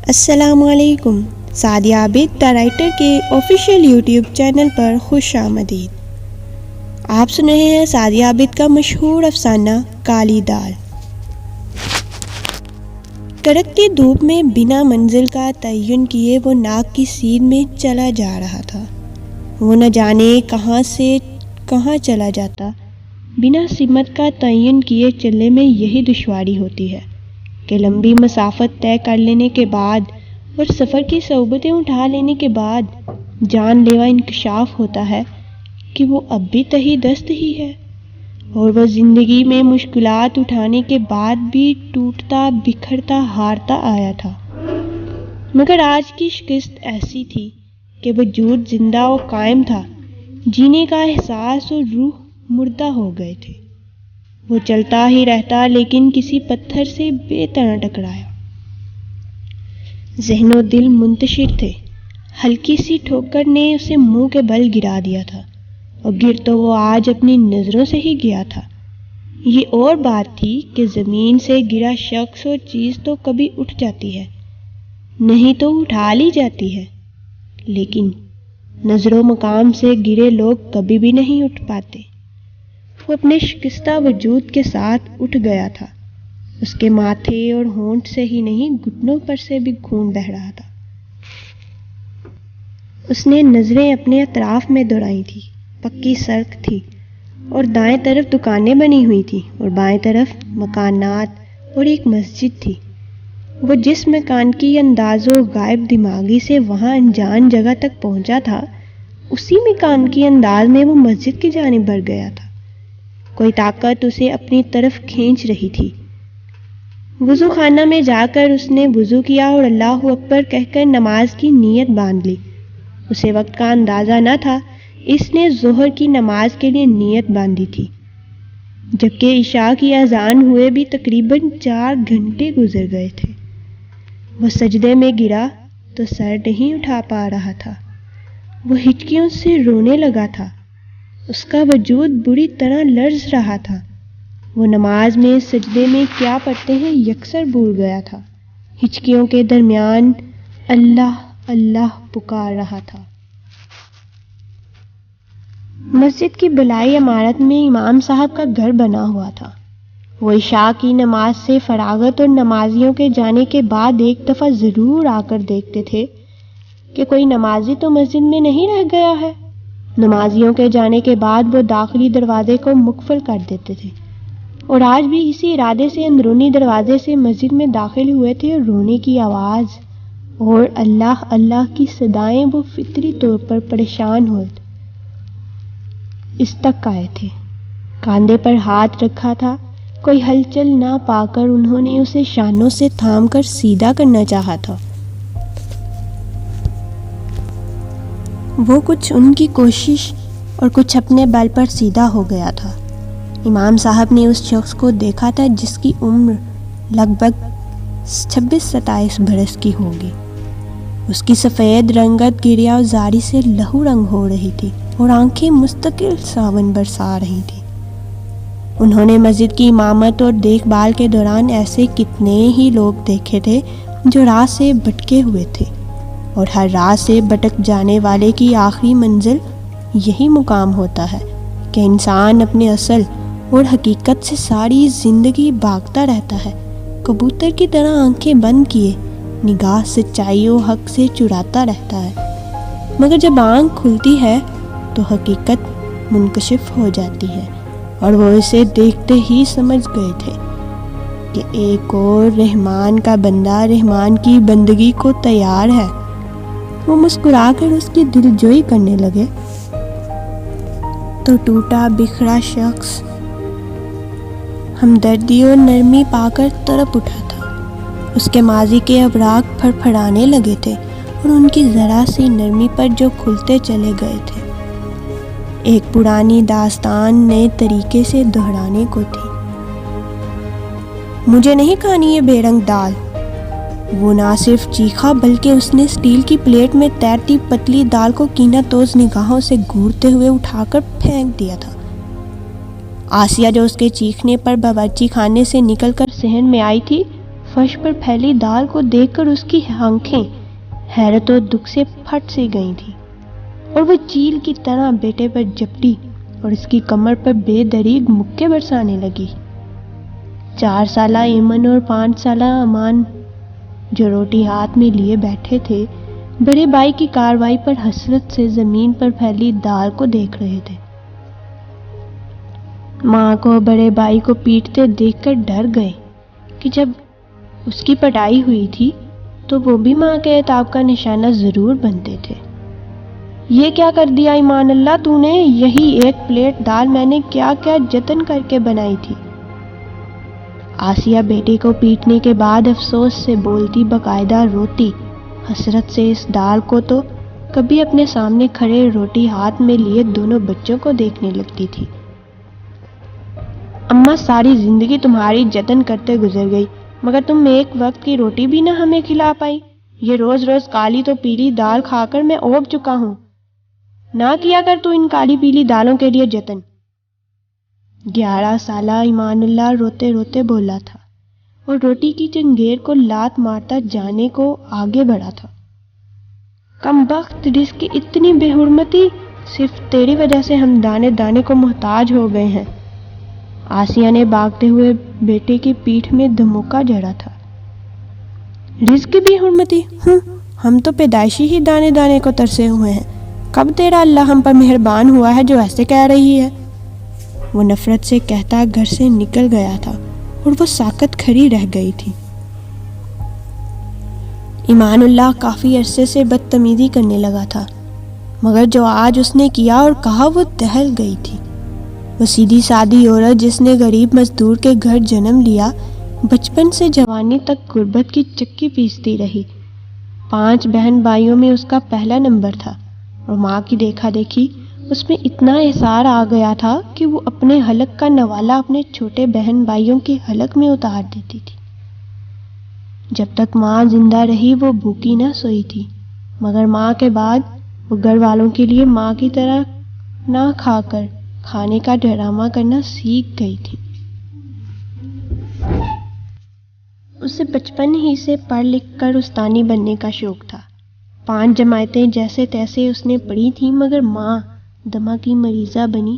السلام علیکم. سعدیہ عابد the writer کے آفیشیل یوٹیوب چینل پر خوش آمدید. آپ سن رہے ہیں سعدیہ عابد کا مشہور افسانہ کالی دال. کڑکتی دھوپ میں بنا منزل کا تعین کیے وہ ناک کی سیر میں چلا جا رہا تھا. وہ نہ جانے کہاں سے کہاں چلا جاتا. بنا سمت کا تعین کیے چلنے میں یہی دشواری ہوتی ہے کہ لمبی مسافت طے کر لینے کے بعد اور سفر کی صعوبتیں اٹھا لینے کے بعد جان لیوا انکشاف ہوتا ہے کہ وہ اب بھی تہی دست ہی ہے، اور وہ زندگی میں مشکلات اٹھانے کے بعد بھی ٹوٹتا بکھرتا ہارتا آیا تھا. مگر آج کی شکست ایسی تھی کہ وجود زندہ و قائم تھا، جینے کا احساس اور روح مردہ ہو گئے تھے. وہ چلتا ہی رہتا لیکن کسی پتھر سے بے طرح ٹکرایا. ذہن و دل منتشر تھے. ہلکی سی ٹھوکر نے اسے منہ کے بل گرا دیا تھا، اور گر تو وہ آج اپنی نظروں سے ہی گیا تھا. یہ اور بات تھی کہ زمین سے گرا شخص اور چیز تو کبھی اٹھ جاتی ہے، نہیں تو اٹھا لی جاتی ہے، لیکن نظر و مقام سے گرے لوگ کبھی بھی نہیں اٹھ پاتے. وہ اپنے شکستہ وجود کے ساتھ اٹھ گیا تھا. اس کے ماتھے اور ہونٹ سے ہی نہیں، گھٹنوں پر سے بھی خون بہہ رہا تھا. اس نے نظریں اپنے اطراف میں دوڑائی تھی. پکی سڑک تھی اور دائیں طرف دکانیں بنی ہوئی تھی اور بائیں طرف مکانات اور ایک مسجد تھی. وہ جس مکان کی انداز و غائب دماغی سے وہاں انجان جگہ تک پہنچا تھا، اسی مکان کی انداز میں وہ مسجد کی جانب بڑھ گیا تھا. کوئی طاقت اسے اپنی طرف کھینچ رہی تھی. وضو خانہ میں جا کر اس نے وضو کیا اور اللہ اکبر کہہ کر نماز کی نیت باندھ لی. اسے وقت کا اندازہ نہ تھا، اس نے ظہر کی نماز کے لیے نیت باندھی تھی، جبکہ عشاء کی اذان ہوئے بھی تقریباً 4 گھنٹے گزر گئے تھے. وہ سجدے میں گرا تو سر نہیں اٹھا پا رہا تھا. وہ ہچکیوں سے رونے لگا تھا. اس کا وجود بری طرح لرز رہا تھا. وہ نماز میں سجدے میں کیا پڑھتے ہیں یکسر بھول گیا تھا. ہچکیوں کے درمیان اللہ اللہ پکار رہا تھا. مسجد کی بلائی عمارت میں امام صاحب کا گھر بنا ہوا تھا. وہ عشاء کی نماز سے فراغت اور نمازیوں کے جانے کے بعد ایک دفعہ ضرور آ کر دیکھتے تھے کہ کوئی نمازی تو مسجد میں نہیں رہ گیا ہے. نمازیوں کے جانے کے بعد وہ داخلی دروازے کو مقفل کر دیتے تھے، اور آج بھی اسی ارادے سے اندرونی دروازے سے مسجد میں داخل ہوئے تھے. اور رونے کی آواز اور اللہ اللہ کی صدائیں وہ فطری طور پر پریشان ہوئے اس تک آئے تھے. کاندھے پر ہاتھ رکھا تھا. کوئی ہلچل نہ پا کر انہوں نے اسے شانوں سے تھام کر سیدھا کرنا چاہا تھا. وہ کچھ ان کی کوشش اور کچھ اپنے بل پر سیدھا ہو گیا تھا. امام صاحب نے اس شخص کو دیکھا تھا جس کی عمر لگ بھگ 26-27 برس کی ہوگی. اس کی سفید رنگت گریا و زاری سے لہو رنگ ہو رہی تھی اور آنکھیں مستقل ساون برسا رہی تھی. انہوں نے مسجد کی امامت اور دیکھ بھال کے دوران ایسے کتنے ہی لوگ دیکھے تھے جو راہ سے بھٹکے ہوئے تھے، اور ہر راہ سے بھٹک جانے والے کی آخری منزل یہی مقام ہوتا ہے کہ انسان اپنے اصل اور حقیقت سے ساری زندگی بھاگتا رہتا ہے، کبوتر کی طرح آنکھیں بند کیے نگاہ سچائی و حق سے چراتا رہتا ہے. مگر جب آنکھ کھلتی ہے تو حقیقت منکشف ہو جاتی ہے، اور وہ اسے دیکھتے ہی سمجھ گئے تھے کہ ایک اور رحمان کا بندہ رحمان کی بندگی کو تیار ہے. وہ مسکرا کر اس کی دلجوئی کرنے لگے تو ٹوٹا بکھرا شخص ہمدردی اور نرمی پا کر تڑپ اٹھا تھا. اس کے ماضی کے ابراق پھڑ پھڑانے لگے تھے اور ان کی ذرا سی نرمی پر جو کھلتے چلے گئے تھے، ایک پرانی داستان نئے طریقے سے دہرانے کو تھی. مجھے نہیں کھانی یہ بے رنگ دال. وہ نہ صرف چیخا بلکہ اس نے اسٹیل کی پلیٹ میں تیرتی پتلی دال کو کینہ توز نگاہوں سے گھورتے ہوئے اٹھا کر پھینک دیا تھا. آسیہ جو اس کے چیخنے پر باورچی خانے سے نکل کر صحن میں آئی تھی، فرش پر پھیلی دال کو دیکھ کر اس کی آنکھیں حیرت اور دکھ سے پھٹ سی گئی تھی، اور وہ چیل کی طرح بیٹے پر جھپٹی اور اس کی کمر پر بے دریغ مکے برسانے لگی۔ 4 سالہ ایمن اور 5 سالہ امان جو روٹی ہاتھ میں لیے بیٹھے تھے، بڑے بھائی کی کارروائی پر حسرت سے زمین پر پھیلی دال کو دیکھ رہے تھے۔ ماں کو بڑے بھائی کو پیٹتے دیکھ کر ڈر گئے کہ جب اس کی پٹائی ہوئی تھی تو وہ بھی ماں کے عتاب کا نشانہ ضرور بنتے تھے۔ یہ کیا کر دیا ایمان اللہ تو نے؟ یہی ایک پلیٹ دال میں نے کیا کیا جتن کر کے بنائی تھی۔ آسیہ بیٹے کو پیٹنے کے بعد افسوس سے بولتی، باقاعدہ روتی، حسرت سے اس دال کو تو کبھی اپنے سامنے کھڑے روٹی ہاتھ میں لیے دونوں بچوں کو دیکھنے لگتی تھی۔ اماں ساری زندگی تمہاری جتن کرتے گزر گئی، مگر تم ایک وقت کی روٹی بھی نہ ہمیں کھلا پائی۔ یہ روز روز کالی تو پیلی دال کھا کر میں اوب چکا ہوں۔ نہ کیا کر تو ان کالی پیلی دالوں کے لیے جتن۔ 11 سالہ ایمان اللہ روتے روتے بولا تھا اور روٹی کی چنگیر کو لات مارتا جانے کو آگے بڑھا تھا۔ کم بخت، رزق کی اتنی بے حرمتی، صرف تیری وجہ سے ہم دانے دانے کو محتاج ہو گئے ہیں۔ آسیہ نے بھاگتے ہوئے بیٹے کی پیٹھ میں دھموکا جڑا تھا۔ رزق کی بے حرمتی؟ ہم تو پیدائشی ہی دانے دانے کو ترسے ہوئے ہیں۔ کب تیرا اللہ ہم پر مہربان ہوا ہے جو ایسے کہہ رہی ہے؟ وہ نفرت سے کہتا گھر سے نکل گیا تھا اور وہ ساکت کھڑی رہ گئی تھی۔ ایمان اللہ کافی عرصے سے بدتمیزی کرنے لگا تھا، مگر جو آج اس نے کیا اور کہا وہ دہل گئی تھی۔ وہ سیدھی سادی عورت جس نے غریب مزدور کے گھر جنم لیا، بچپن سے جوانی تک غربت کی چکی پیستی رہی۔ 5 بہن بھائیوں میں اس کا پہلا نمبر تھا، اور ماں کی دیکھا دیکھی اس میں اتنا احسار آ گیا تھا کہ وہ اپنے حلق کا نوالہ اپنے چھوٹے بہن بھائیوں کے حلق میں اتار دیتی تھی۔ جب تک ماں زندہ رہی وہ بھوکی نہ سوئی تھی، مگر ماں کے بعد وہ گھر والوں کے لیے ماں کی طرح نہ کھا کر کھانے کا ڈرامہ کرنا سیکھ گئی تھی۔ اسے بچپن ہی سے پڑھ لکھ کر استانی بننے کا شوق تھا۔ 5 جماعتیں جیسے تیسے اس نے پڑھی تھیں، مگر ماں دمہ کی مریضہ بنی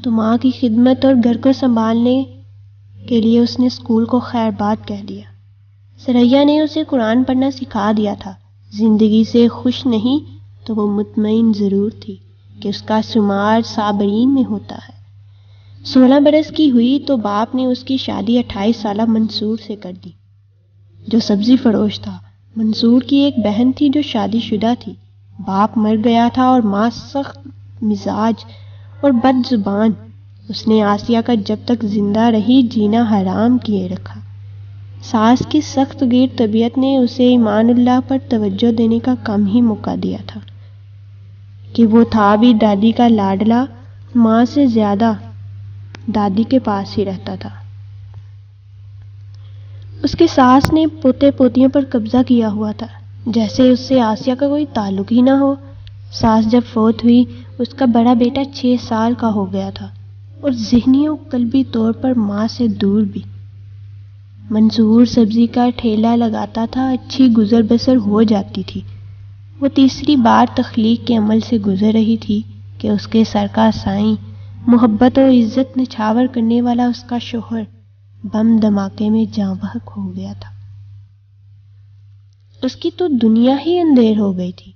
تو ماں کی خدمت اور گھر کو سنبھالنے کے لیے اس نے اسکول کو خیر باد کہہ دیا۔ سریا نے اسے قرآن پڑھنا سکھا دیا تھا۔ زندگی سے خوش نہیں تو وہ مطمئن ضرور تھی کہ اس کا شمار صابرین میں ہوتا ہے۔ 16 برس کی ہوئی تو باپ نے اس کی شادی 28 سالہ منصور سے کر دی، جو سبزی فروش تھا۔ منصور کی ایک بہن تھی جو شادی شدہ تھی۔ باپ مر گیا تھا اور ماں سخت مزاج اور بد زبان۔ اس نے آسیہ کا جب تک زندہ رہی جینا حرام کیے رکھا۔ ساس کی سخت گیر طبیعت نے اسے ایمان اللہ پر توجہ دینے کا کم ہی موقع دیا تھا کہ وہ تھا بھی دادی کا لاڈلا، ماں سے زیادہ دادی کے پاس ہی رہتا تھا۔ اس کی ساس نے پوتے پوتیوں پر قبضہ کیا ہوا تھا، جیسے اس سے آسیہ کا کوئی تعلق ہی نہ ہو۔ ساس جب فوت ہوئی اس کا بڑا بیٹا 6 سال کا ہو گیا تھا اور ذہنی و قلبی طور پر ماں سے دور بھی۔ منصور سبزی کا ٹھیلا لگاتا تھا، اچھی گزر بسر ہو جاتی تھی۔ وہ تیسری بار تخلیق کے عمل سے گزر رہی تھی کہ اس کے سر کا سائیں، محبت اور عزت نچھاور کرنے والا اس کا شوہر بم دھماکے میں جاں بحق ہو گیا تھا۔ اس کی تو دنیا ہی اندھیر ہو گئی تھی۔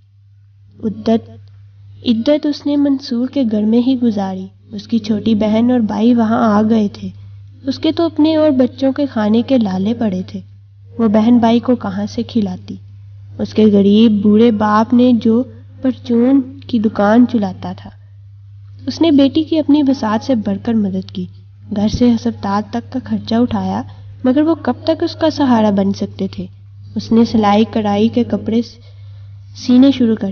عدت اس نے منصور کے گھر میں ہی گزاری۔ اس کی چھوٹی بہن اور بھائی وہاں آ گئے تھے۔ اس کے تو اپنے اور بچوں کے کھانے کے لالے پڑے تھے۔ وہ بہن بھائی کو کہاں سے کھلاتی؟ اس کے غریب بوڑھے باپ نے جو پرچون کی دکان چلاتا تھا۔ اس نے بیٹی کی اپنی وسعت سے بڑھ کر مدد کی، گھر سے ہسپتال تک کا خرچہ اٹھایا، مگر وہ کب تک اس کا سہارا بن سکتے تھے؟ اس نے سلائی کڑھائی کے کپڑے سینے شروع کر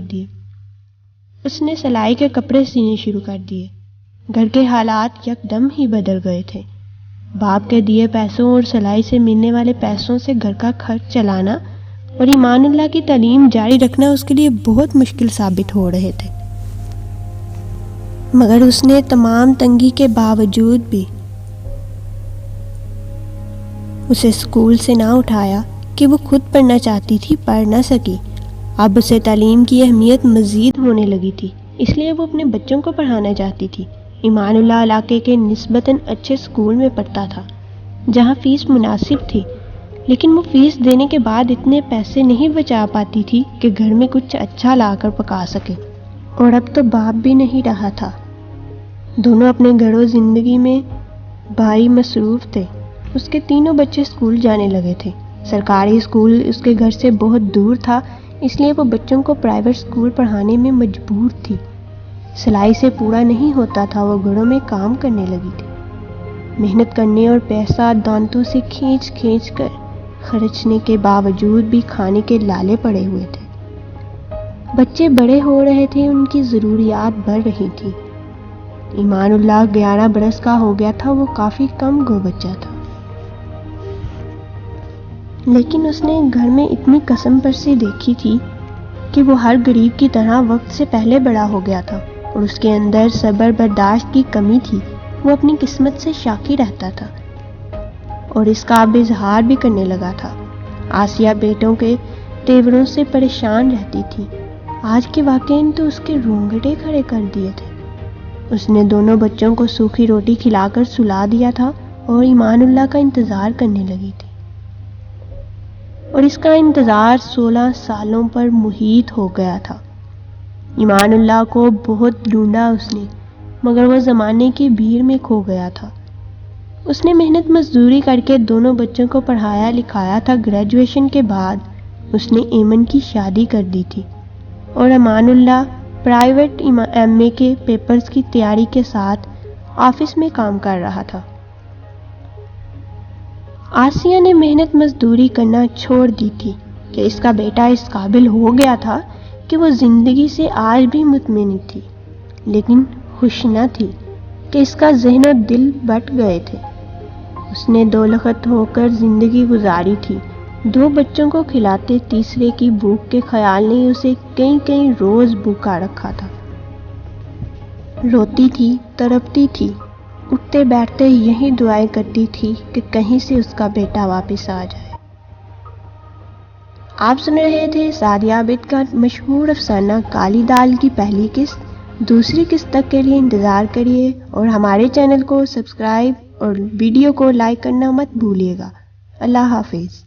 دیے۔ گھر کے حالات یکدم ہی بدل گئے تھے۔ باپ کے دیے پیسوں اور سلائی سے ملنے والے پیسوں سے گھر کا خرچ چلانا اور ایمان اللہ کی تعلیم جاری رکھنا اس کے لیے بہت مشکل ثابت ہو رہے تھے۔ مگر اس نے تمام تنگی کے باوجود بھی اسے اسکول سے نہ اٹھایا کہ وہ خود پڑھنا چاہتی تھی، پڑھ نہ سکی۔ اب اسے تعلیم کی اہمیت مزید ہونے لگی تھی، اس لیے وہ اپنے بچوں کو پڑھانا چاہتی تھی۔ ایمان اللہ علاقے کے نسبتاً اچھے اسکول میں پڑھتا تھا جہاں فیس مناسب تھی، لیکن وہ فیس دینے کے بعد اتنے پیسے نہیں بچا پاتی تھی کہ گھر میں کچھ اچھا لا کر پکا سکے، اور اب تو باپ بھی نہیں رہا تھا۔ دونوں اپنے گھر و زندگی میں بھائی مصروف تھے۔ اس کے تینوں بچے اسکول جانے لگے تھے۔ سرکاری اسکول اس کے گھر سے بہت دور تھا، اس لیے وہ بچوں کو پرائیویٹ اسکول پڑھانے میں مجبور تھی۔ سلائی سے پورا نہیں ہوتا تھا، وہ گھروں میں کام کرنے لگی تھی۔ محنت کرنے اور پیسہ دانتوں سے کھینچ کھینچ کر خرچنے کے باوجود بھی کھانے کے لالے پڑے ہوئے تھے۔ بچے بڑے ہو رہے تھے، ان کی ضروریات بڑھ رہی تھی۔ ایمان اللہ 11 برس کا ہو گیا تھا، وہ کافی کم گو بچہ تھا، لیکن اس نے گھر میں اتنی قسم پرسی دیکھی تھی کہ وہ ہر غریب کی طرح وقت سے پہلے بڑا ہو گیا تھا، اور اس کے اندر صبر برداشت کی کمی تھی۔ وہ اپنی قسمت سے شاکی رہتا تھا اور اس کا اب اظہار بھی کرنے لگا تھا۔ آسیہ بیٹوں کے تیوروں سے پریشان رہتی تھی۔ آج کے واقعے نے تو اس کے رونگٹے کھڑے کر دیے تھے۔ اس نے دونوں بچوں کو سوکھی روٹی کھلا کر سلا دیا تھا اور ایمان اللہ کا انتظار کرنے لگی تھی، اور اس کا انتظار 16 سالوں پر محیط ہو گیا تھا۔ ایمان اللہ کو بہت ڈھونڈا اس نے، مگر وہ زمانے کی بھیڑ میں کھو گیا تھا۔ اس نے محنت مزدوری کر کے دونوں بچوں کو پڑھایا لکھایا تھا۔ گریجویشن کے بعد اس نے ایمن کی شادی کر دی تھی، اور ایمان اللہ پرائیویٹ ایم اے کے پیپرز کی تیاری کے ساتھ آفس میں کام کر رہا تھا۔ آسیہ نے محنت مزدوری کرنا چھوڑ دی تھی کہ اس کا بیٹا اس قابل ہو گیا تھا کہ وہ زندگی سے آج بھی مطمئن تھی، لیکن خوش نہ تھی کہ اس کا ذہن و دل بٹ گئے تھے۔ اس نے دولخت ہو کر زندگی گزاری تھی، 2 بچوں کو کھلاتے تیسرے کی بھوک کے خیال نے اسے کئی روز بھوکا رکھا تھا۔ روتی تھی، تڑپتی تھی، اٹھتے بیٹھتے یہی دعائیں کرتی تھی کہ کہیں سے اس کا بیٹا واپس آ جائے۔ آپ سن رہے تھے سعدیہ عابد کا مشہور افسانہ کالی دال کی پہلی قسط۔ دوسری قسط تک کے لیے انتظار کریے، اور ہمارے چینل کو سبسکرائب اور ویڈیو کو لائک کرنا مت بھولیے گا۔ اللہ حافظ۔